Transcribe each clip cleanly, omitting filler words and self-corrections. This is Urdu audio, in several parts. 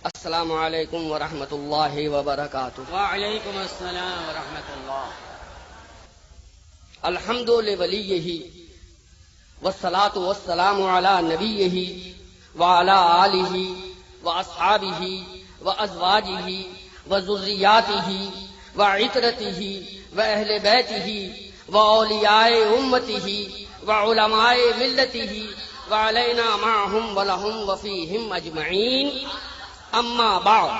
السلام علیکم ورحمۃ اللہ وبرکاتہ۔ وعلیکم السلام ورحمۃ اللہ۔ الحمد لولیہ والصلاۃ والسلام علی نبیہ وعلی آلہ واصحابہ وازواجہ وذریاتہ وعترتہ واہل بیتہ واولیاء امتہ وعلماء ملتہ وعلینا معہم ولہم وفیہم اجمعین، اما بعد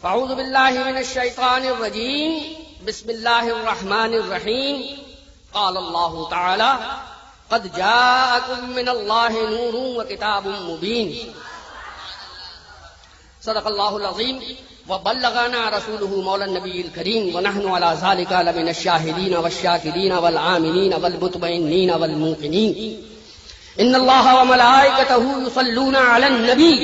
فاعوذ باللہ من الشیطان الرجیم، بسم اللہ الرحمن الرحیم۔ قال اللہ تعالی قد جاءکم من اللہ نور وکتاب مبین، صدق اللہ العظیم وبلغنا رسولہ مولا النبی الکریم، ونحن علی ذلک لمن الشاہدین والشاکرین والعاملین والمطمئنین والموقنین۔ ان اللہ وملائکتہ یصلون علی النبی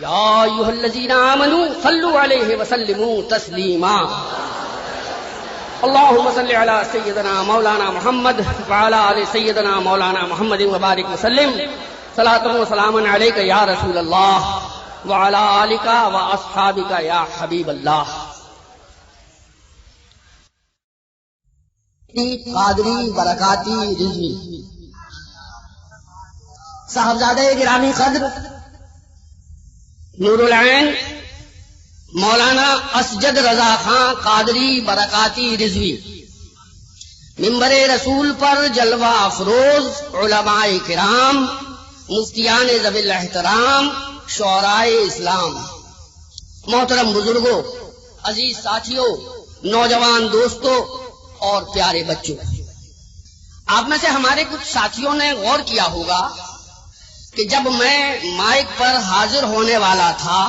یا ایھا الذین آمنوا صلوا علیہ وسلموا تسلیما۔ اللہم صل علی سیدنا مولانا محمد وعلی آل سیدنا مولانا محمد وبارک وسلم، صلاۃ و سلاما علیک یا رسول اللہ وعلی آلک واصحابک یا حبیب اللہ۔ قادری برکاتی رضوی صاحبزادہ گرامی قدر نور العین مولانا اسجد رضا خان قادری برکاتی رضوی، منبر رسول پر جلوہ افروز علماء کرام، مفتیان ذوی الاحترام، شعراء اسلام، محترم بزرگوں، عزیز ساتھیوں، نوجوان دوستوں اور پیارے بچوں، آپ میں سے ہمارے کچھ ساتھیوں نے غور کیا ہوگا کہ جب میں مائک پر حاضر ہونے والا تھا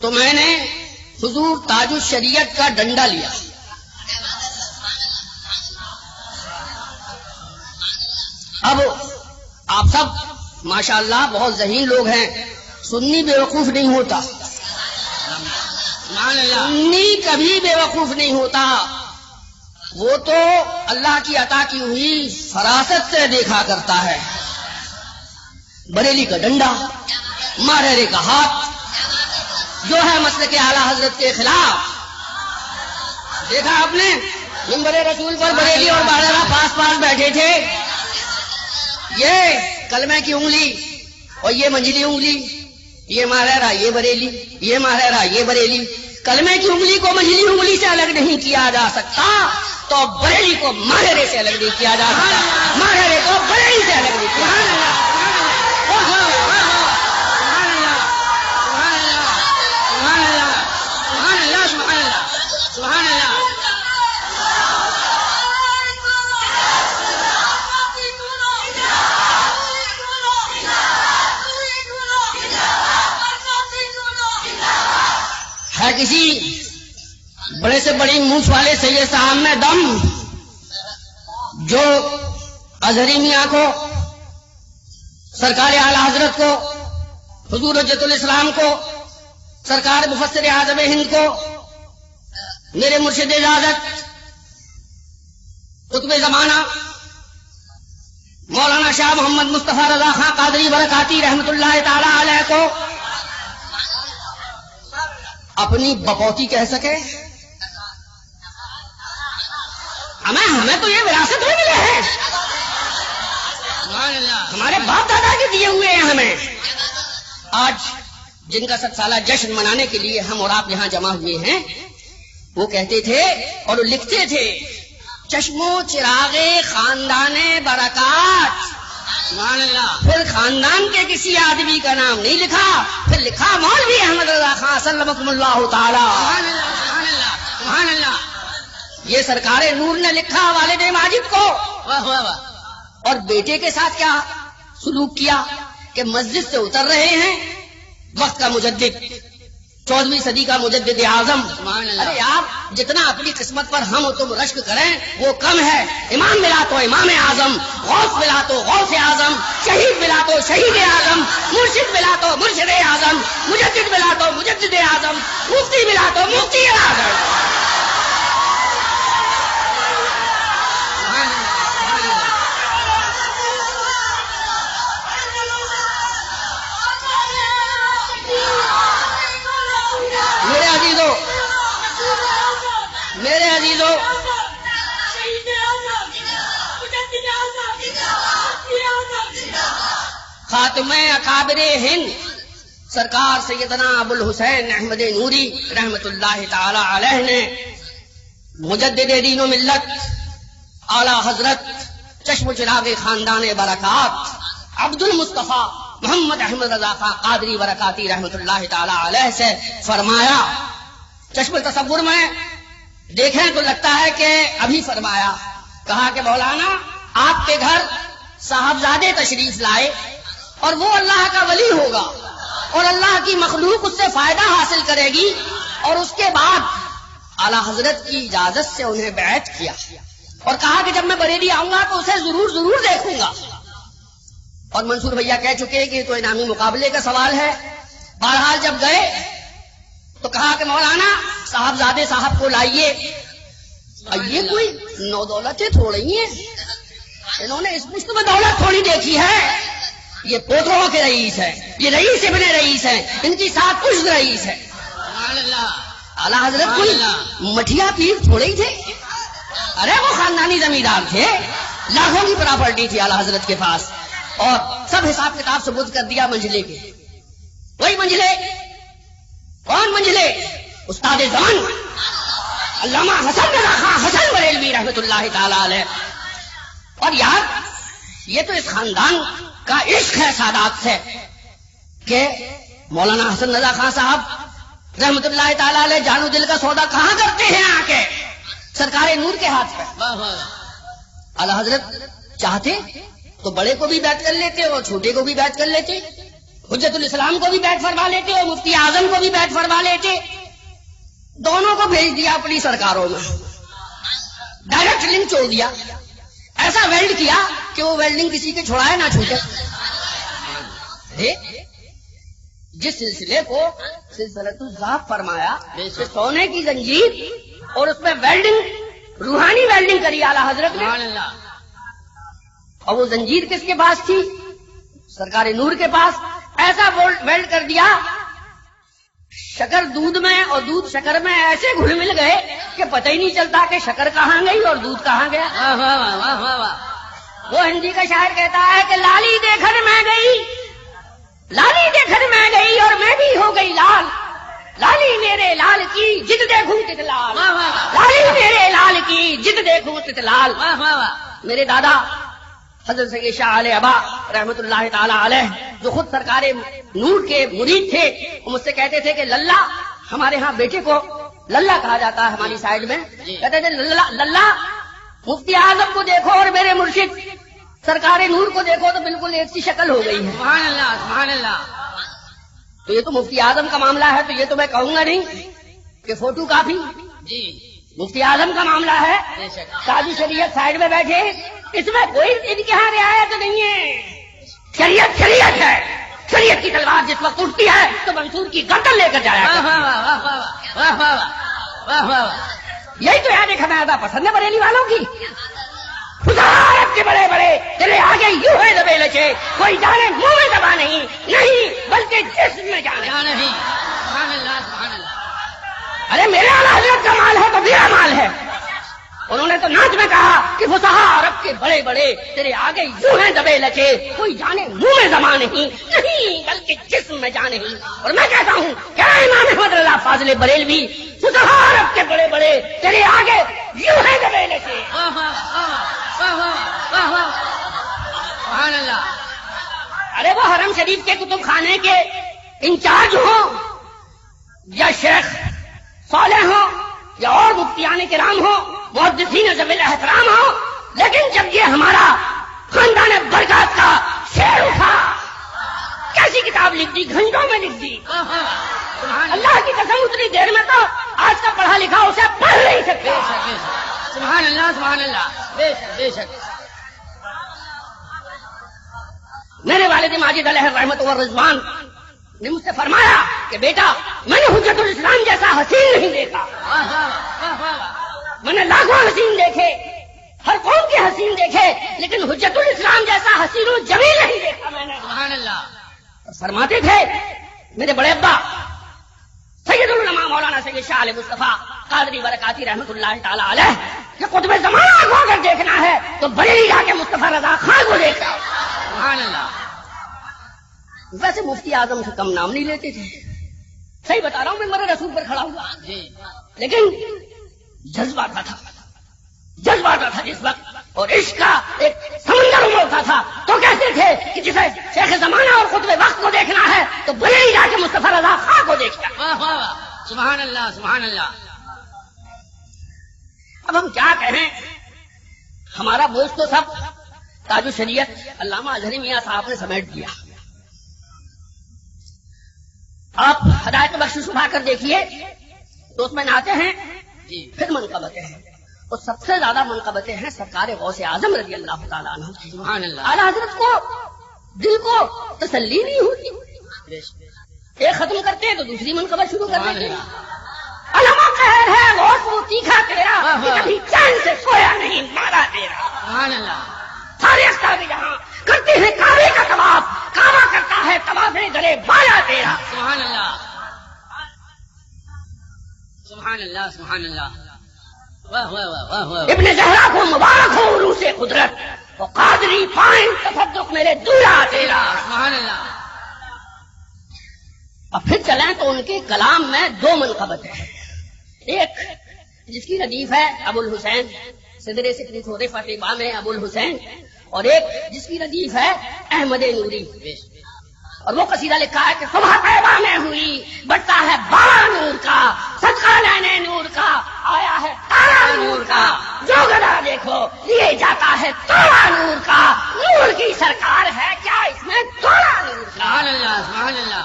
تو میں نے حضور تاج الشریعت کا ڈنڈا لیا۔ اب آپ سب ماشاءاللہ بہت ذہین لوگ ہیں، سنی بے وقوف نہیں ہوتا، سنی کبھی بے وقوف نہیں ہوتا، وہ تو اللہ کی عطا کی ہوئی فراست سے دیکھا کرتا ہے۔ بریلی کا ڈنڈا، مارہرے کا ہاتھ، جو ہے مسلک اعلی حضرت کے خلاف، دیکھا آپ نے منبر رسول پر بریلی اور مارہرہ پاس پاس بیٹھے تھے، یہ کلمے کی انگلی اور یہ منجلی انگلی، یہ مارہرہ یہ بریلی، یہ مارہرہ یہ بریلی، کلمے کی انگلی کو منجلی انگلی سے الگ نہیں کیا جا سکتا تو بریلی کو مارہرے سے الگ نہیں کیا جا سکتا، مارہرے کو بریلی سے الگ نہیں کیا جا سکتا۔ ہے کسی بڑے سے بڑی مونچھ والے سید صاحب میں دم جو اظہری میاں کو، سرکار اعلی حضرت کو، حضور حجت الاسلام کو، سرکار مفسر اعظم ہند کو، میرے مرشد اجازت قطب زمانہ مولانا شاہ محمد مصطفیٰ رضا خان قادری برکاتی رحمت اللہ تعالی علیہ کو اپنی بپوتی کہہ سکے؟ ہمیں تو یہ وراثت میں ملے ہیں، ہمارے باپ دادا کے دیے ہوئے ہیں ہمیں۔ آج جن کا 7 سالہ جشن منانے کے لیے ہم اور آپ یہاں جمع ہوئے ہیں، وہ کہتے تھے اور لکھتے تھے، چشم و چراغ خاندان برکات، پھر خاندان کے کسی آدمی کا نام نہیں لکھا، پھر لکھا مولوی احمد رضا خان سلمکم اللہ تعالی۔ یہ سرکار نور نے لکھا والد ماجد کو، اور بیٹے کے ساتھ کیا سلوک کیا کہ مسجد سے اتر رہے ہیں، وقت کا مجدد، 14ویں صدی کا مجدد اعظم۔ ارے آپ جتنا اپنی قسمت پر ہم و تم رشک کریں وہ کم ہے۔ امام ملا تو امام اعظم، غوث ملا تو غوث اعظم، شہید ملا تو شہید اعظم، مرشد ملا تو مرشد اعظم، مجدد ملا تو مجدد اعظم، مفتی ملا تو مفتی اعظم۔ عزیزو، خاتم اکابر ہند سرکار سیدنا ابو الحسین احمد نوری رحمت اللہ تعالی علیہ نے مجدد دین و ملت اعلی حضرت چشم و چراغ خاندان برکات عبد المصطفیٰ محمد احمد رضا خان قادری برکاتی رحمت اللہ تعالی علیہ سے فرمایا، چشم تصور میں دیکھیں تو لگتا ہے کہ ابھی فرمایا، کہا کہ مولانا آپ کے گھر صاحبزادے تشریف لائے اور وہ اللہ کا ولی ہوگا اور اللہ کی مخلوق اس سے فائدہ حاصل کرے گی، اور اس کے بعد اعلی حضرت کی اجازت سے انہیں بیعت کیا اور کہا کہ جب میں بریلی آؤں گا تو اسے ضرور دیکھوں گا۔ اور منصور بھیا کہہ چکے کہ تو انعامی مقابلے کا سوال ہے۔ بہرحال جب گئے تو کہا کہ مولانا صاحبزادے صاحب کو لائیے، یہ کوئی نو دولتیں تھوڑی ہیں، انہوں نے اس مشت میں دولت تھوڑی دیکھی ہے، یہ پوتروں کے رئیس ہے، یہ رئیس ابن رئیس ہے، ان کی سات پشت رئیس ہے۔ اعلیٰ حضرت کوئی مٹھیا پیر تھوڑے ہی تھے، ارے وہ خاندانی زمیندار تھے، لاکھوں کی پراپرٹی تھی اعلیٰ حضرت کے پاس، اور سب حساب کتاب ثبوت کر دیا منجلے کے۔ وہی منجلے، کون منجلے؟ استاد زمان علامہ حسن رضا خان حسن بریلوی رحمت اللہ تعالی علیہ۔ اور یار یہ تو اس خاندان کا عشق ہے سادات سے کہ مولانا حسن رضا خان صاحب رحمت اللہ تعالی علیہ جانو دل کا سودا کہاں کرتے ہیں آ کے سرکار نور کے ہاتھ پہ۔ اعلیٰ حضرت چاہتے تو بڑے کو بھی بیعت کر لیتے اور چھوٹے کو بھی بیعت کر لیتے، حجت الاسلام کو بھی بیعت فرما لیتے اور مفتی اعظم کو بھی بیعت فرما لیتے، دونوں کو بھیج دیا اپنی سرکاروں میں، ڈائریکٹ لنک چھوڑ دیا، ایسا ویلڈ کیا کہ وہ ویلڈنگ کسی کے چھوڑائے نہ چھوٹے۔ جس سلسلے کو سلسلۃ الذات فرمایا، سونے کی زنجیر اور اس میں ویلڈنگ، روحانی ویلڈنگ کری اعلیٰ حضرت نے، اور وہ زنجیر کس کے پاس تھی؟ سرکار نور کے پاس۔ ایسا ویلڈ کر دیا، شکر دودھ میں اور دودھ شکر میں ایسے گھل مل گئے کہ پتہ ہی نہیں چلتا کہ شکر کہاں گئی اور دودھ کہاں گیا۔ وہ ہندی کا شاعر کہتا ہے کہ لالی دیکھن میں گئی، لالی دیکھن میں گئی اور میں بھی ہو گئی لال، لالی میرے لال کی جد دیکھوں تت لال، لالی میرے لال کی جد دیکھوں تت لال۔ میرے دادا حضرت سید شاہ علیہ ابا رحمت اللہ تعالی علیہ جو خود سرکار نور کے مرید تھے، وہ مجھ سے کہتے تھے کہ للہ، ہمارے ہاں بیٹے کو للہ کہا جاتا ہے ہماری سائڈ میں، کہتے تھے للہ مفتی اعظم کو دیکھو اور میرے مرشد سرکار نور کو دیکھو تو بالکل ایک سی شکل ہو گئی ہے۔ سبحان اللہ سبحان اللہ۔ تو یہ تو مفتی اعظم کا معاملہ ہے، تو یہ تو میں کہوں گا نہیں کہ فوٹو کاپی جی مفتی اعظم کا معاملہ ہے۔ بے شک۔ قاضی شریعت سائڈ میں بیٹھے، اس میں کوئی ان کے یہاں رعایت نہیں ہے، شریعت شریعت ہے، شریعت کی تلوار جس وقت اٹھتی ہے تو منصور کی گردن لے کر جایا کرتی ہے۔ یہی تو یاد خدا پسند ہے بریلی والوں کی، خدارت کے بڑے بڑے تیرے آگے یوں ہے دبے لچے، کوئی جانے منہ میں دبا نہیں بلکہ جسم میں جانے نہیں۔ سبحان اللہ سبحان اللہ۔ ارے میرے اعلیٰ حضرت کا مال ہے تو میرا مال ہے۔ انہوں نے تو ناچ میں کہا کہ فصحا عرب کے بڑے بڑے تیرے آگے یوں ہیں دبے لچے، کوئی جانے منہ میں زبان نہیں بلکہ جسم میں جانے نہیں۔ اور میں کہتا ہوں کیا امام احمد رضا فاضل بریلوی، فصحا عرب کے بڑے بڑے تیرے آگے یوں ہیں دبے لچے۔ سبحان اللہ۔ ارے وہ حرم شریف کے کتب خانے کے انچارج ہوں یا شیخ صالح ہوں یا اور مفتیان کرام ہوں، محدثین ذوی احترام ہوں، لیکن جب یہ ہمارا خاندان برکات کا شعر اٹھا، کیسی کتاب لکھ دی، گھنٹوں میں لکھ دی، اللہ کی قسم اتنی دیر میں تو آج کا پڑھا لکھا اسے پڑھ نہیں سکتے۔ سبحان اللہ سبحان اللہ۔ بے شک بے شک۔ میرے والد ماجد علیہ الرحمت والرضوان نے مجھ سے فرمایا کہ بیٹا میں نے حجت الاسلام جیسا حسین نہیں دیکھا، میں نے لاکھوں حسین دیکھے، ہر قوم کے حسین دیکھے، لیکن حجت الاسلام جیسا حسین و جمیل نہیں دیکھا میں نے۔ سبحان اللہ۔ فرماتے تھے میرے بڑے ابا سید العلماء مولانا سید شاہ علیہ مصطفیٰ قادری برکاتی رحمت اللہ تعالی علیہ کہ قطب زمانہ کو اگر دیکھنا ہے تو بریلی جا کے مصطفیٰ رضا خان کو دیکھا. سبحان اللہ. ویسے مفتی اعظم سے کم نام نہیں لیتے تھے، صحیح بتا رہا ہوں، میں مرے رسول پر کھڑا ہوا، لیکن جذبہ تھا جس وقت، اور عشق کا ایک سمندر امڑتا تھا تو کہتے تھے کہ جسے شیخ زمانہ اور قطب وقت کو دیکھنا ہے تو بریلی جا کے مصطفیٰ رضا خان کو دیکھنا. واہ واہ واہ. سبحان اللہ سبحان اللہ. اب ہم کیا کہیں، ہمارا بوجھ تو سب تاج الشریعت علامہ اظہری میاں صاحب نے سمیٹ دیا. آپ ہدایت بخشش اٹھا کر دیکھیے تو اس میں نعتیں ہیں، پھر منقبتیں ہیں، اور سب سے زیادہ منقبتیں ہیں سرکار غوث اعظم رضی اللہ تعالیٰ عنہ کی. سبحان اللہ. اعلیٰ حضرت کو دل کو تسلی نہیں ہوتی، ایک ختم کرتے ہیں تو دوسری منقبت شروع کر دیتے ہیں. علماء قہر ہے غوث وہ تیکھا تیرا کہ کبھی چین سے سویا نہیں مارا تیرا. سبحان اللہ. سارے اختار جہاں کرتے ہیں کعبے کا طواف، کعبہ کرتا ہے طواف گلے بالا تیرا. سبحان اللہ سبحان اللہ سبحان اللہ. واہ واہ واہ واہ واہ. ابن زہرا کو مبارک ہو عروس قدرت، وہ قادری پائیں تفدق میرے دورا تیرا. سبحان اللہ. اور پھر چلیں تو ان کے کلام میں دو منقبتیں ہیں، ایک جس کی ردیف ہے ابو الحسین صدر سکری تھوڑے فتح میں ابو الحسین، اور ایک جس کی ردیف ہے احمد نوری، اور وہ قصیدہ لکھا ہے کہ صبح طیبہ میں ہوئی بڑھتا ہے بارہ نور کا، صدقہ لینے نور کا آیا ہے تارا نور کا، جو گدا دیکھو لیے جاتا ہے تارا نور کا، نور کی سرکار ہے کیا اس میں تارا نور کا. سبحان اللہ سبحان اللہ.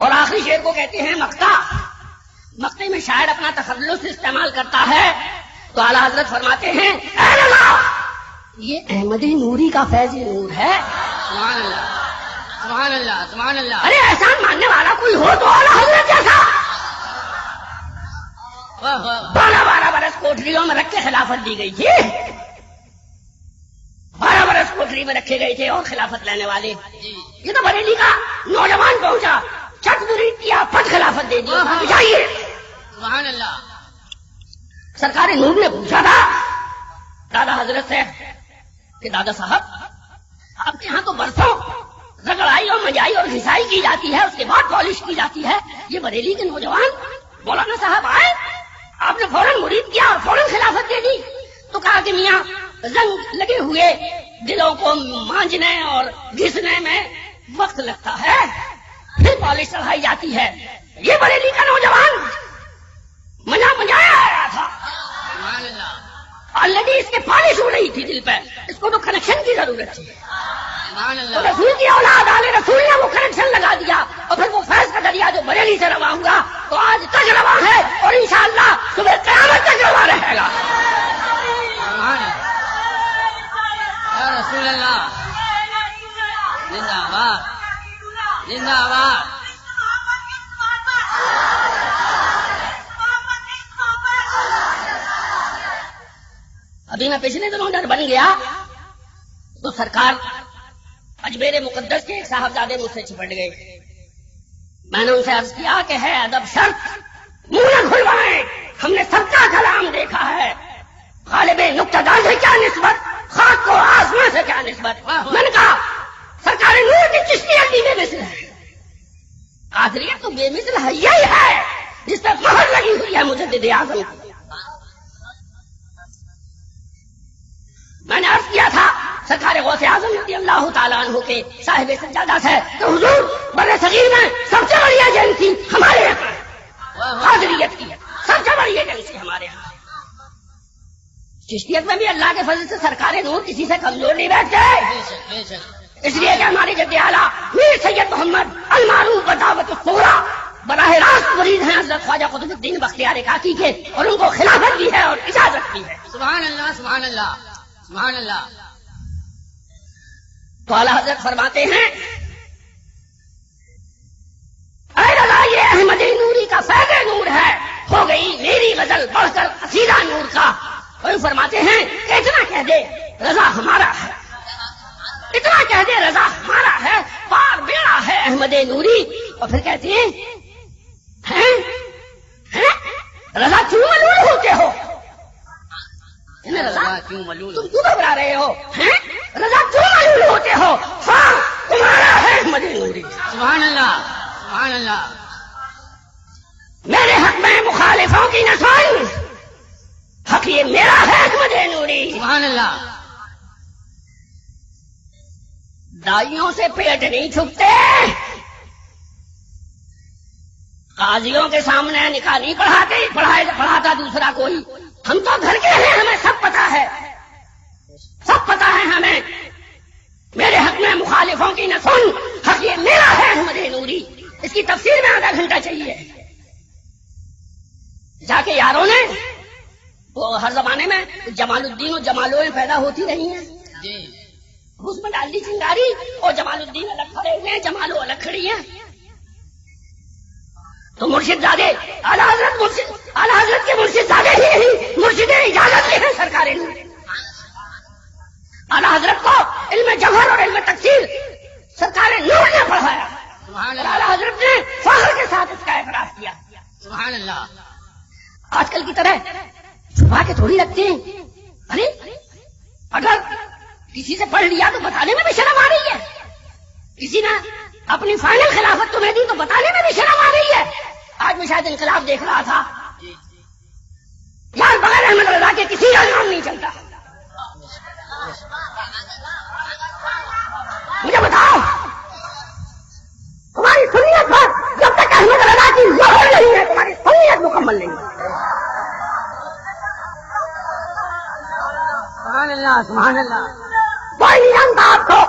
اور آخری شعر کو کہتے ہیں مقطع. مقطع میں شاعر اپنا تخلص استعمال کرتا ہے تو اعلیٰ حضرت فرماتے ہیں اے اللہ یہ احمد نوری کا فیض نور ہے. سبحان اللہ سبحان اللہ سبحان اللہ. ارے احسان ماننے والا کوئی ہو تو اعلیٰ حضرت جیسا. واہ واہ. 12 برس کوٹریوں میں رکھ کے خلافت دی گئی تھی، 12 برس کوٹری میں رکھے گئے تھے اور خلافت لینے والے. یہ تو بریلی کا نوجوان پہنچا، چٹ مرید کیا، پٹ خلافت دے دی. جائیے. سبحان اللہ. سرکار نور نے پوچھا تھا دادا حضرت سے کہ دادا صاحب آپ کے ہاں تو برسوں رگڑائی اور مجائی اور گھسائی کی جاتی ہے، اس کے بعد پالش کی جاتی ہے، یہ بریلی کے نوجوان مولانا صاحب آئے، آپ نے فوراً مرید کیا اور فوراً خلافت دے دی. تو کہا کہ میاں رنگ لگے ہوئے دلوں کو مانجنے اور گھسنے میں وقت لگتا ہے، پھر پالش چڑھائی جاتی ہے. یہ بریلی کا نوجوان مجایا آیا تھا، سبحان اللہ آلریڈی اس کے پالش ہو رہی تھی دل پہ، اس کو تو کنیکشن کی ضرورت تھی. سبحان تو اللہ. رسول کی اولاد آل رسول نے وہ کنیکشن لگا دیا، اور پھر وہ فیض کا دریا جو بریلی سے رواں ہوا تو آج تک رواں ہے اور انشاءاللہ صبح قیامت تک رواں رہے گا. سبحان اللہ. یا رسول اللہ زندہ باد زندہ باد. ابھی میں پچھلے دنوں جب بن گیا تو سرکار اجمیر مقدس کے ایک صاحبزادے مجھ سے چپٹ گئے. میں نے ان سے عرض کیا کہ ہے ادب شرط منہ نہ کھلوائیں، ہم نے سب کا کلام دیکھا ہے، غالب نقطہ سے کیا نسبت، خاک کو آسمان سے کیا نسبت. میں نے کہا سرکار نور کی چشتیت بھی بے مثل ہے، قادریت تو بے مثل ہے، یہی ہے جس پر مہر لگی ہوئی ہے مجدد اعظم کی. میں نے عرض کیا تھا سرکار غوث اعظم رضی اللہ تعالیٰ عنہ کے صاحب سجادہ سے کہ حضور بر صغیر میں سب سے بڑی ایجنسی ہمارے یہاں قادریت کی ہے، سب سے بڑی ایجنسی ہمارے یہاں. چشتیت میں بھی اللہ کے فضل سے سرکار نور کسی سے کمزور نہیں بیٹھتے، اس لیے کہ ہمارے جد اعلیٰ میر سید محمد المعروف بدعوت الصغریٰ براہ راست مرید ہیں حضرت خواجہ قطب الدین بختیار کاکی کے، اور ان کو خلافت بھی ہے اور اجازت بھی ہے. سبحان اللہ سبحان اللہ سبحان اللہ. تو اعلیٰ حضرت فرماتے ہیں اے رضا یہ احمد نوری کا فیض نور ہے، ہو گئی میری غزل بڑھ کر قصیدہ نور کا. اور فرماتے ہیں کہ اتنا کہہ دے رضا ہمارا ہے، اتنا کہہ دے رضا ہمارا ہے، پار بیڑا ہے احمد نوری. اور پھر کہتے ہیں رضا کیوں ملول ہوتے ہو؟ رضا کیوں ملول؟ تم کیوں گھبرا رہے ہو؟ رضا کیوں ملول ہوتے ہو؟ ہاں تمہارا ہے احمد نوری. سبحان اللہ سبحان اللہ. میرے حق میں مخالفوں کی نہ سن، حق یہ میرا ہے احمد نوری. سبحان اللہ. دائیوں سے پیٹ نہیں چھپتے، قاضیوں کے سامنے نکاح نہیں پڑھاتا دوسرا کوئی. ہم تو گھر کے ہیں، ہمیں سب پتا ہے، سب پتا ہے ہمیں. میرے حق میں مخالفوں کی نہ سن، حق یہ میرا ہے احمد نوری. اس کی تفسیر میں آدھا گھنٹہ چاہیے. جا کے یاروں نے وہ ہر زمانے میں جمال الدین اور جمالویں پیدا ہوتی رہی ہیں، اس میں ڈال دی چنگاری، اور جمال الدین الگ کھڑے ہوئے ہیں، جمالو الگ کھڑی ہیں. تو مرشد زادے اعلیٰ حضرت کے مرشد زادے ہی نہیں، مرشد اجازت لی ہے سرکار نور. اعلیٰ حضرت کو علم جوہر اور علم تفسیر سرکار نور نے پڑھایا. اعلیٰ حضرت نے فخر کے ساتھ اس کا اعتراف کیا. سبحان اللہ. آج کل کی طرح چھپا کے تھوڑی رکھتے ہیں. ارے اگر کسی سے پڑھ لیا تو بتانے میں بھی شرم آ رہی ہے. کسی نے اپنی فائنل خلافت تمہیں دی تو بتانے میں بھی شرم آ رہی ہے. آج میں شاید انقلاب دیکھ رہا تھا یار، بغیر احمد رضا کے کسی کا نام نہیں چلتا. مجھے بتاؤ تمہاری سنیت پر جب تک احمد رضا کی ظہور نہیں ہے تمہاری سنیت مکمل نہیں ہے. سبحان اللہ سبحان اللہ. کوئی نہیں جانتا آپ کو.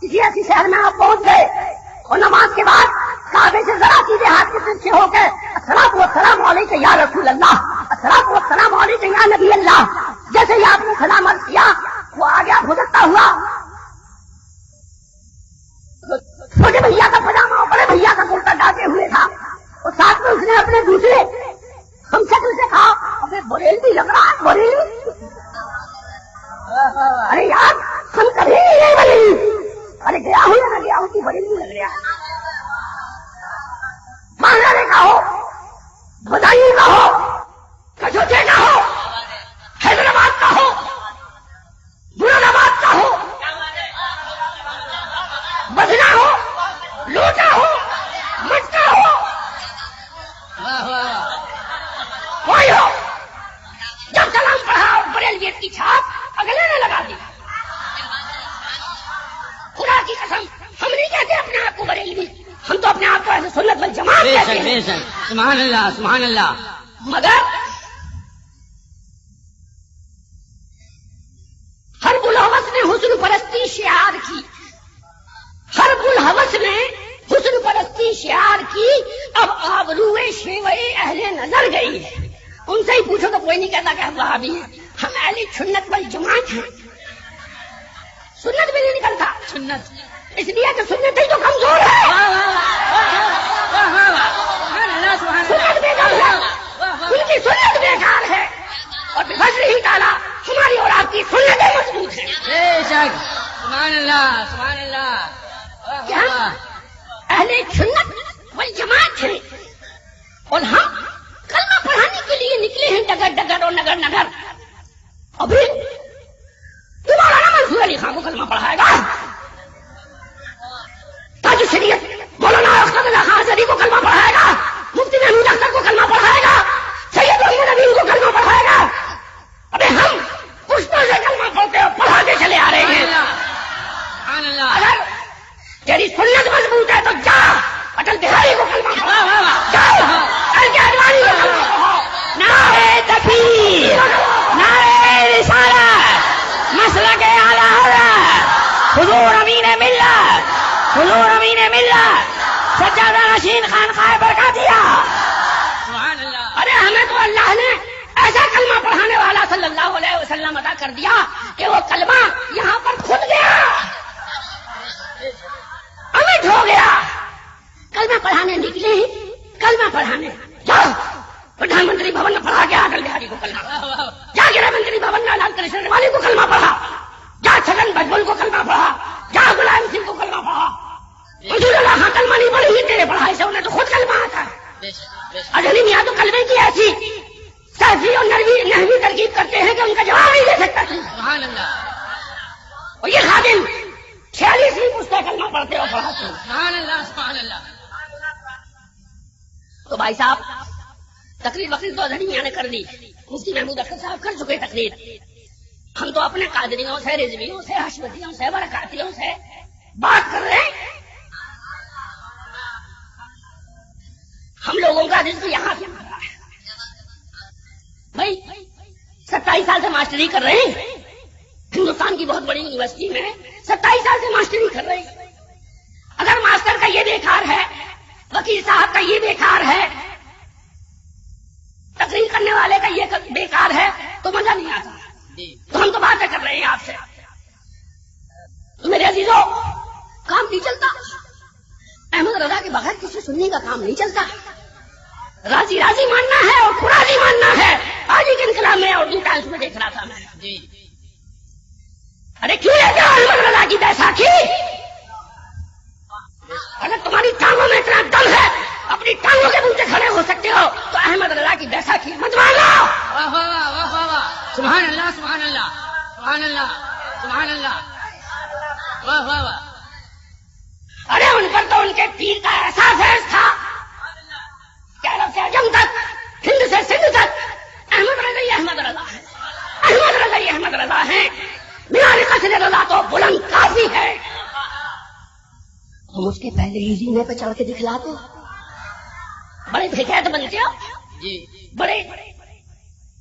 کسی ایسی شہر میں آپ پہنچ گئے اور نماز کے بعد کعبے سے ذرا سیدھے ہاتھ کے پیچھے ہو کے الصلاۃ والسلام علیک یا رسول اللہ، الصلاۃ والسلام علیک یا نبی اللہ، جیسے ہی آپ نے سلام عرض کیا وہ آ گیا گزرتا ہوا. چھوٹے بھیا کا پجامہ اور بڑے بھیا کا کرتا ڈالتے ہوئے تھا، اور ساتھ میں اس نے اپنے دوسرے ہم شکل سے کہا ابھی بریل بھی لگ رہا ہے بریل. ارے یار ہم کبھی نہیں بنے. ارے گیا ہوں یا نہ گیا ہوں کی بریل بھی لگ رہا ہے. مانگانے کا ہو، بدائی کا ہو، کچوچے کا ہو، حیدرآباد کا ہو، مراد آباد کا ہو، بدنا ہو، لوٹا ہو، مٹکا ہو، کوئی ہو، جب سلام پڑھا اور بریلویت کی چھاپ اگلے نے لگا دی. خدا کی قسم ہم نہیں کہتے اپنے آپ کو بریلوی، ہم تو اپنے آپ کو ایسے سنت والجماعت کہتے ہیں. سبحان اللہ سبحان اللہ. مگر حرب الحوث نے حسن پرستی شعار کی، حرب الحوث نے حسن پرستی شعار کی. اب آبروئے شیوئے اہل نظر گئی ہے. ان سے ہی پوچھو تو کوئی نہیں کہتا کہ ہم وہابی ہیں. ہم اہل سنت والجماعت ہیں. سنت بھی نہیں نکلتا سنت اس لیے کہ سنت ہی تو کمزور ہے. سنت بیکار ہے، ان کی سنت بیکار ہے، اور بفضل ہی تعالیٰ ہماری اور آپ کی سنتیں مضبوط ہیں. بے شک. سبحان اللہ سبحان اللہ. کیا اہل سنت والجماعت ہیں اور ہم کلمہ پڑھانے کے لیے نکلے ہیں ڈگر ڈگر اور نگر نگر. ابھی تمہارا منصور علی خان کو کلمہ پڑھائے گا، تاج شریعت مولانا اختر اللہ خان زدی کو کلمہ پڑھائے گا، مفتی محمود اختر کو کلمہ پڑھائے گا، سید محمد امین کو کلمہ پڑھائے گا. ابھی ہم پشتوں سے کلمہ پڑھتے اور پڑھاتے چلے آ رہے ہیں. اگر تیری سنت مضبوط ہے تو جا اٹل بہاری کو کلمہ پڑھا، جاؤ ایل کے اڈوانی کو کلمہ پڑھاؤ. نعرہ تکبیر، نعرہ رسالت، مسلک اعلیٰ حضرت حضور امین ملت، حضور امین ملت سجادہ نشین خانقاہ برکاتیہ. ارے ہمیں تو اللہ نے ایسا کلمہ پڑھانے والا صلی اللہ علیہ وسلم عطا کر دیا کہ وہ کلمہ یہاں پر کھل گیا، امٹ ہو گیا. کلمہ پڑھانے نکلے ہیں، کلمہ پڑھانے جاؤ پردھان منتری بھون میں پڑھا گیا اٹل بہاری کو کلمہ، جا گرہ منتری بھون میں لال کرشن ریوالی کو کلمہ پڑھا، جا چھگن بھجبل کو کلمہ پڑھا، جا ملائم سنگھ کو کلمہ پڑھا. حضور اللہ خان کلمہ نہیں پڑھی تیرے پڑھائی سے، انہیں تو خود کلمہ آتا ہے. اجلی میاں تو کلمے کی ایسی سبحان اللہ. تو بھائی صاحب تقریر وقت تو اظہری میاں نے کر دی، مفتی محمود اختر صاحب کر چکے تقریر. ہم تو اپنے قادریوں سے، رضویوں سے، حشمتیوں سے، برکاتیوں سے بات کر رہے ہیں. ہم لوگوں کا رزق یہاں سے آ رہا ہے. بھائی 27 سال سے ماسٹری کر رہے ہیں ہندوستان کی بہت بڑی یونیورسٹی میں، 27 سال سے ماسٹری کر رہے ہیں. اگر ماسٹر کا یہ بیکار ہے، وکیل صاحب کا یہ بیکار ہے، تقریر کرنے والے کا یہ بیکار ہے تو مزہ نہیں آتا. تو ہم تو باتیں کر رہے ہیں آپ سے. تو میرے عزیزوں کام نہیں چلتا. احمد رضا کے بغیر کسی سنی کا کام نہیں چلتا. راضی راضی ماننا ہے اور قرآنی ماننا ہے. آج ایک انقلاب میں اردو ٹائمس میں دیکھ رہا تھا میں. جی ارے کیوں لیتے ہو احمد رضا کی بیساکھی؟ اگر تمہاری ٹانگوں میں اتنا دم ہے، اپنی ٹانگوں کے نیچے کھڑے ہو سکتے ہو تو احمد رضا کی بیساکھی مت مانو. واہ واہ واہ واہ واہ. سبحان اللہ سبحان اللہ سبحان اللہ سبحان اللہ. واہ واہ واہ. ارے ان پر تو ان کے پیر کا ایسا فیض تھا کہ عرب سے عجم تک، ہند سے سندھ تک احمد رضا ہی احمد رضا ہے، احمد رضا ہی احمد رضا ہے. میرا قصر رضا تو بلند کافی ہے. ہم اس کے پہلے ہی زینے پہ چڑھ کے دکھلا دو. بڑے بھیکیت بنتے ہو، جی بڑے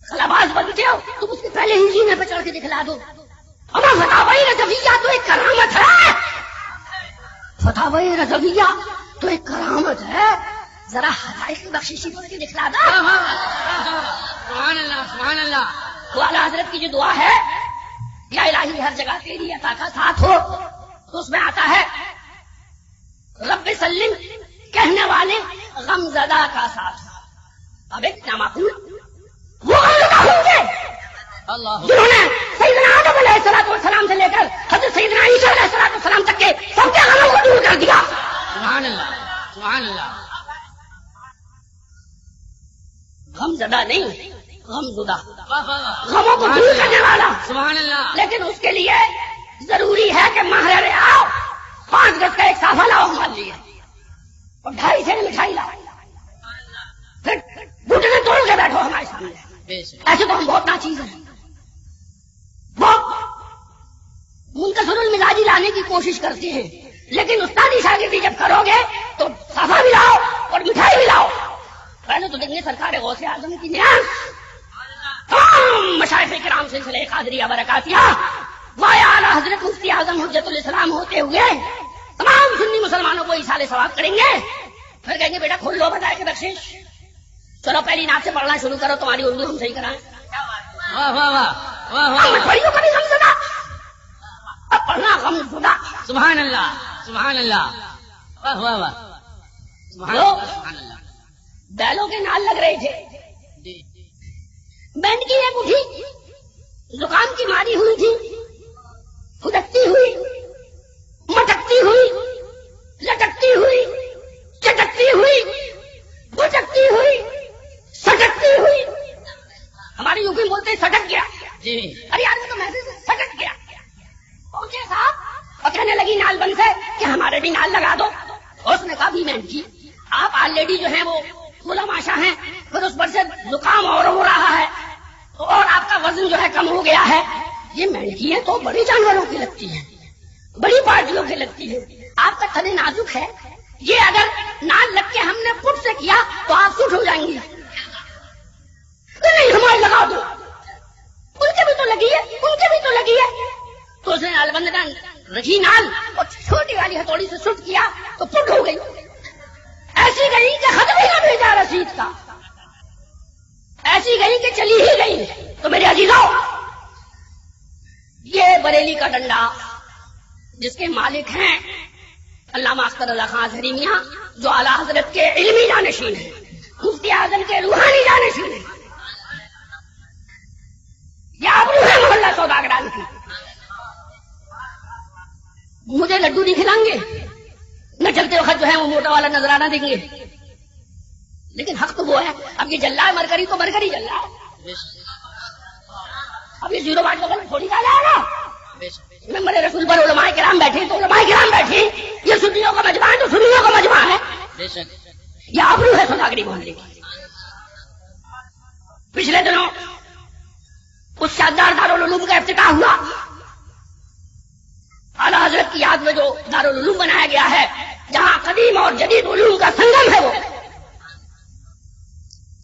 خلاباز بنتے ہو، تم اس کے پہلے ہی زینے پہ چڑھ کے دکھلا دو. ہمارا فتاوی رضویہ تو ایک کرامت ہے. فتاوی رضویہ تو ایک کرامت ہے. ذرا حقائق کی بخششی بول کے دکھلا دو. سبحان اللہ سبحان اللہ. تو اعلیٰ حضرت کی جو دعا ہے، یا الہی ہر جگہ تیری عطا کا ساتھ ہو، تو اس میں آتا ہے رب سلم کہنے والے غم زدہ کا ساتھ. اب ایک نامعقول وہ غم زدہ ہوں گے اللہ جنہوں نے سیدنا آدم علیہ السلام سے لے کر حضرت سیدنا عیسیٰ علیہ السلام تک کے سب کے غموں کو دور کر دیا. سبحان اللہ سبحان اللہ. غم زدہ نہیں، غم زدہ، واہ واہ واہ. غموں کو دور کرنے والا. سبحان اللہ. لیکن اس کے لیے ضروری ہے کہ ماہر آؤ، 5 گز کا ایک صافہ لاؤ مان لیے، اور 2.5 سیر مٹھائی لاؤ، پھر گھٹنے توڑ کے بیٹھو ہمارے سامنے. بے شک. ایسے تو ہم بہت ناچیز ہیں، بہت منکسر المزاجی لانے کی کوشش کرتے ہیں، لیکن استادی شاگردی جب کرو گے تو صافہ بھی لاؤ اور مٹھائی بھی لاؤ. پہلے تو دیں گے سرکار غوث اعظم کی نیاز. تمام مشائخ کرام سلسلہ قادریہ برکاتیہ وایا اعلیٰ حضرت مفتی اعظم حجت الاسلام ہوتے ہوئے تمام سنی مسلمانوں کو ایصال ثواب کریں گے. پھر کہیں گے بیٹا کھول لو بتائے کہ بخشش. چلو پہلی نعت سے پڑھنا شروع کرو، تمہاری اردو ہم صحیح کرائیں. واہ واہ واہ واہ واہ. ہم پڑھیو کبھی غم زدہ، اب پڑھنا غم زدہ. سبحان اللہ سبحان اللہ. واہ واہ واہ. سبحان اللہ سبحان اللہ. بیلوں کے نال لگ رہے تھے، جی بینڈ کی ایک اٹھی، زکام کی ماری ہوئی تھی، پھدکتی ہوئی، مٹکتی ہوئی، لٹکتی ہوئی، چٹکتی ہوئی، بھٹکتی ہوئی، سٹکتی ہوئی. ہماری یوں بھی بولتے سٹک گیا. جی ارے یار میں تو محسوس سے سٹک گیا. پہنچے صاحب اور کہنے لگی نال بند سے کہ ہمارے بھی نال لگا دو. اس نے کہا بھی میں کی آپ آلریڈی جو ہیں وہ ماشا ہیں، پھر اس پر سے زکام اور ہو رہا ہے اور آپ کا وزن جو ہے کم ہو گیا ہے. یہ مہنگی ہے تو بڑی جانوروں کی لگتی ہے، بڑی پارٹیوں کی لگتی ہے. آپ کا تن نازک ہے، یہ اگر نال لگ کے ہم نے پٹ سے کیا تو آپ سوٹ ہو جائیں گی. نہیں ہمارے لگا دو. ان کے بھی تو لگی ہے، ان کے بھی تو لگی ہے. تو اس نے نال بند رکھی نال اور چھوٹی والی ہتھوڑی سے سٹ کیا تو پٹ ہو گئی. ایسی گئی کہ خط بھی نہ بھیجا رسید کا، ایسی گئی کہ چلی ہی گئی. تو میرے عزیزوں، یہ بریلی کا ڈنڈا جس کے مالک ہیں علامہ اختر رضا خان اظہری میاں، جو اعلیٰ حضرت کے علمی جانشین ہیں، مفتی اعظم کے روحانی جانشین ہیں، یہ آبرو ہے محلہ سوداگران کی. مجھے لڈو نہیں کھلائیں گے، نہ چلتے وقت جو ہے وہ موٹا والا نظرانہ دیں گے، لیکن حق تو وہ ہے. اب یہ جل رہا ہے مرکری تو مرکری جل رہا ہے. اب یہ 0 بات بغل تھوڑی ڈالا ہے نا. ممبر رسول پر علماء کرام بیٹھے تو علماء کرام بیٹھے. یہ سنیوں کا مجمع ہے تو سنیوں کا مجمع یہ آبرو ہے سوداگری محلے کی. پچھلے دنوں اس شاندار دارالعلوم کا افتتاح ہوا. اعلیٰ حضرت کی یاد میں جو دارالعلوم بنایا گیا ہے، جہاں قدیم اور جدید علوم کا سنگم ہے، وہ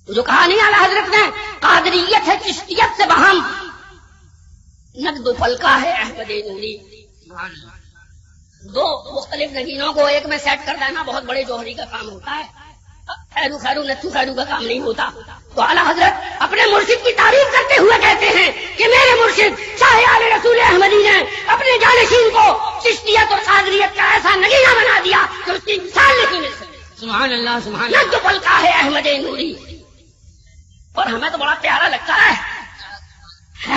جو کہا نہیں اعلیٰ حضرت نے، قادریت ہے چشتیت سے بہم، نقد پلکا ہے احمد نوری. دو مختلف نگینوں کو ایک میں سیٹ کر دینا بہت بڑے جوہری کا کام ہوتا ہے. خیرو خیرو نتھو خیرو کا کام نہیں ہوتا. تو اعلیٰ حضرت اپنے مرشد کی تعریف کرتے ہوئے کہتے ہیں کہ میرے مرشد شاہ آل رسول احمدی نے اپنے جانشین کو چشتیت اور قادریت کا ایسا نگینہ بنا دیا کہ اس کی مثال نہیں مل سکتی. سبحان اللہ سبحان اللہ. نقد پلکا ہے احمد نوری. اور ہمیں تو بڑا پیارا لگتا ہے.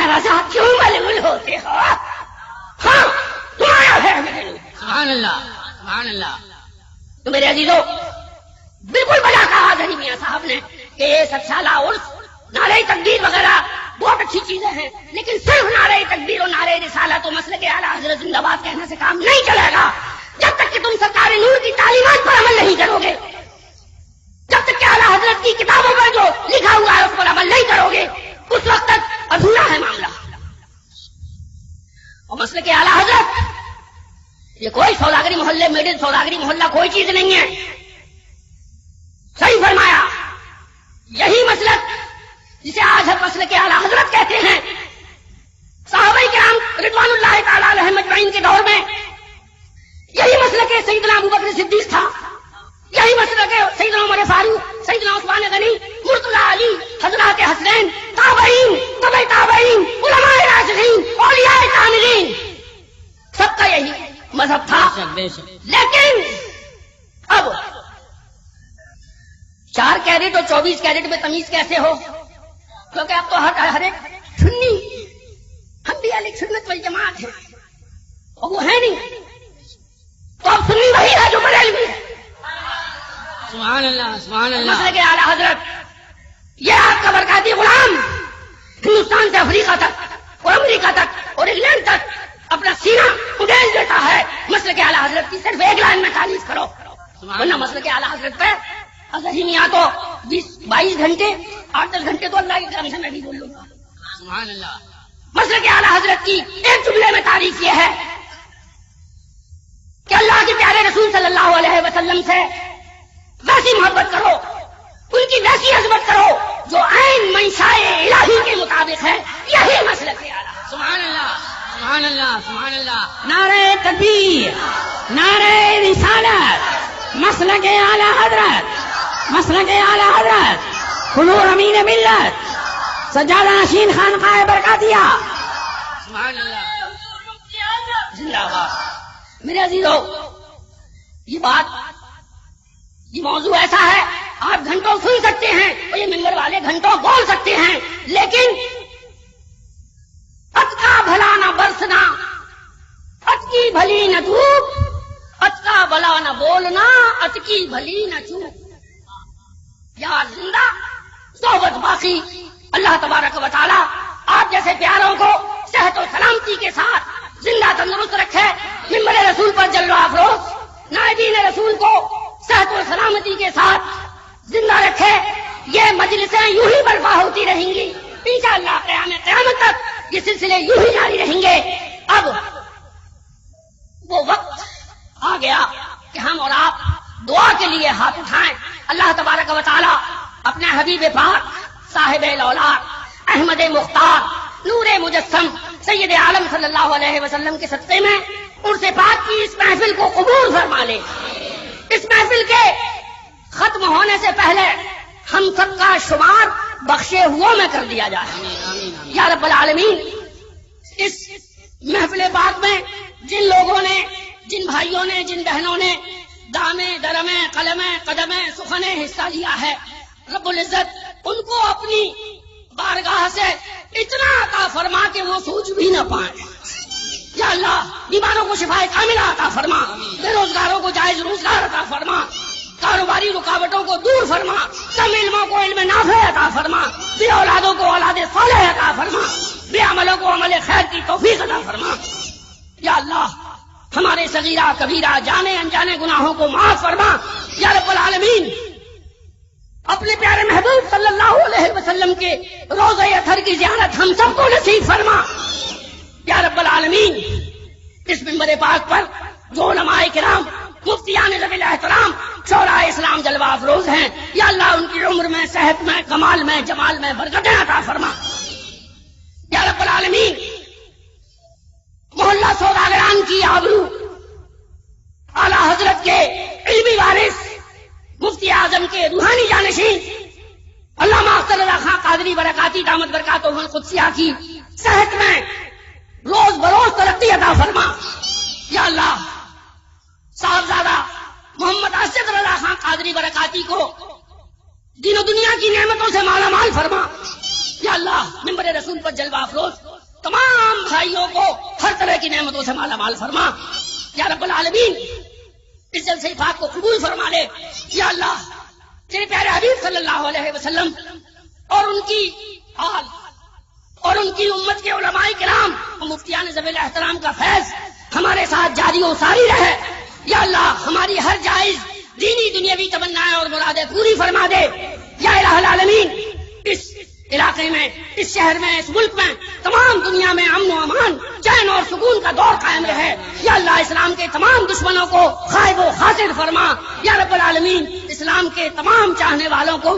رضا کیوں ملول ہوتے ہو؟ ہاں تمہارا ہے احمد نوری. سبحان اللہ سبحان اللہ. تو میرے عزیزوں، بالکل بجا کہا ظہری میاں صاحب نے کہ یہ 7 سالہ عرس، نعرہ تکبیر وغیرہ بہت اچھی چیزیں ہیں، لیکن صرف نعرہ تکبیر اور نعرہ رسالت و مسلک اعلیٰ حضرت زندہ باد کہنے سے کام نہیں چلے گا جب تک کہ تم سرکار نور کی تعلیمات پر عمل نہیں کرو گے. جب تک کہ اعلیٰ حضرت کی کتابوں پر جو لکھا ہوا ہے اس پر عمل نہیں کرو گے، اس وقت تک ادھورا ہے معاملہ. اور مسلک اعلیٰ حضرت یہ کوئی سوداگری محلے میڈل سوداگری محلہ کوئی چیز نہیں ہے. صحیح فرمایا. یہی مسلک جسے آج ہم مسلک اعلیٰ حضرت کہتے ہیں، صحابہ کرام رضوان اللہ تعالی علیہم اجمعین کے دور میں یہی مسلک سیدنا ابوبکر صدیق تھا. یہی مسلک سیدنا عمر فاروق، سیدنا عثمان غنی، مرتضی علی، حضرات حسنین، تابعین، تبع تابعین، علماء راشدین، اولیاء کاملین، سب کا یہی مذہب تھا. لیکن اب 4 کیرٹ اور 24 کیرٹ میں تمیز کیسے ہو؟ کیونکہ اب تو ہر ایک سنی، ہم بھی اہل سنت والجماعت ہیں اور وہ ہے نہیں، تو اب سنی وہی ہے جو بریلوی ہے. سبحان اللہ سبحان اللہ. مسلک اعلیٰ حضرت یہ آپ کا برکاتی غلام ہندوستان سے افریقہ تک اور امریکہ تک اور انگلینڈ تک اپنا سینہ اڈیل دیتا ہے. مسلک اعلیٰ حضرت کی صرف ایک لائن میں تعریف کرو، ورنہ مسلک اعلیٰ حضرت پہ یہاں تو 20-22 گھنٹے 8-10 گھنٹے تو اللہ کے کرم سے میں بھی بول لوں گا. سبحان اللہ. مسلک اعلیٰ حضرت کی ایک جملے میں تعریف یہ ہے کہ اللہ کے پیارے رسول صلی اللہ علیہ وسلم سے ویسی محبت کرو، ان کی ویسی عظمت کرو جو عین منشائے الہی کے مطابق ہے. یہی مسلک اعلیٰ. سبحان اللہ سبحان اللہ سبحان اللہ. نعرہ تکبیر، نعرہ رسالت، مسلک اعلیٰ حضرت، مسلک اعلیٰ حضرت، حضور امین ملت، سجادہ نشین خانقاہ برکاتیہ. سبحان اللہ. زندہ باد. میرے عزیزوں، یہ موضوع ایسا ہے آپ گھنٹوں سن سکتے ہیں اور یہ ممبر والے گھنٹوں بول سکتے ہیں، لیکن ات کا بھلا نہ برسنا، ات کی بھلی نہ دھوپ، ات کا بھلا نہ بولنا، ات کی بھلی نہ چوپ. یار زندہ صحبت باقی. اللہ تبارک و تعالی آپ جیسے پیاروں کو صحت و سلامتی کے ساتھ زندہ تندرست رکھے، ممبر رسول پر جلوہ افروز نائبین رسول کو صحت و سلامتی کے ساتھ زندہ رکھے. یہ مجلسیں یوں ہی برپا ہوتی رہیں گی انشاءاللہ قیامت تک، یہ سلسلے یوں ہی جاری رہیں گے. اب وہ وقت آ گیا کہ ہم اور آپ دعا کے لیے ہاتھ اٹھائیں. اللہ تبارک و تعالی اپنے حبیب پاک صاحب الاولاد احمد مختار نور مجسم سید عالم صلی اللہ علیہ وسلم کے صدقے میں عرس پاک کی اس محفل کو قبول فرما لے. اس محفل کے ختم ہونے سے پہلے ہم سب کا شمار بخشے ہوا میں کر دیا جائے. یا رب العالمین، اس محفل پاک میں جن لوگوں نے، جن بھائیوں نے، جن بہنوں نے دامے درمے قلمے قدمے سخنے حصہ لیا ہے، رب العزت ان کو اپنی بارگاہ سے اتنا عطا فرما کہ وہ سوچ بھی نہ پائیں. یا اللہ، بیماروں کو شفا کاملہ عطا فرما، بے روزگاروں کو جائز روزگار عطا فرما، کاروباری رکاوٹوں کو دور فرما، کم علموں کو علم نافع عطا فرما، بے اولادوں کو اولاد صالح عطا فرما، بے عملوں کو عمل خیر کی توفیق عطا فرما. یا اللہ، ہمارے صغیرہ کبیرہ جانے انجانے گناہوں کو معاف فرما. یا رب العالمین اپنے پیارے محبوب صلی اللہ علیہ وسلم کے روضہ اطہر کی زیارت ہم سب کو نصیب فرما. یا رب العالمین اس منبر پاک پر جو علماء کرام مفتیان ذوی الاحترام شعراء اسلام جلوہ افروز ہیں، یا اللہ ان کی عمر میں، صحت میں، کمال میں، جمال میں برکتیں عطا فرما. یا رب العالمین محلہ سوداگران کی آبرو اعلیٰ حضرت کے علمی وارث مفتی اعظم کے روحانی جانشین علامہ اختر رضا خان قادری برکاتی دامت برکاتہ القدسیہ کی صحت میں روز بروز ترقی عطا فرما. یا اللہ صاحبزادہ محمد اسد رضا خان قادری برکاتی کو دین و دنیا کی نعمتوں سے مالا مال فرما. یا اللہ منبر رسول پر جلوہ افروز تمام بھائیوں کو ہر طرح کی نعمتوں سے مالا مال فرما. یا رب العالمین اس جلسے پاک کو قبول فرما لے. یا اللہ تیرے پیارے حبیب صلی اللہ علیہ وسلم اور ان کی آل اور ان کی امت کے علماء کرام اور مفتیان ذوی الاحترام کا فیض ہمارے ساتھ جاری و ساری رہے. یا اللہ ہماری ہر جائز دینی دنیاوی تمنائیں اور مرادیں پوری فرما دے. یا الہ العالمین اس علاقے میں، اس شہر میں، اس ملک میں، تمام دنیا میں امن و امان، چین اور سکون کا دور قائم رہے. یا اللہ اسلام کے تمام دشمنوں کو خائب و خاسر فرما. یا رب العالمین اسلام کے تمام چاہنے والوں کو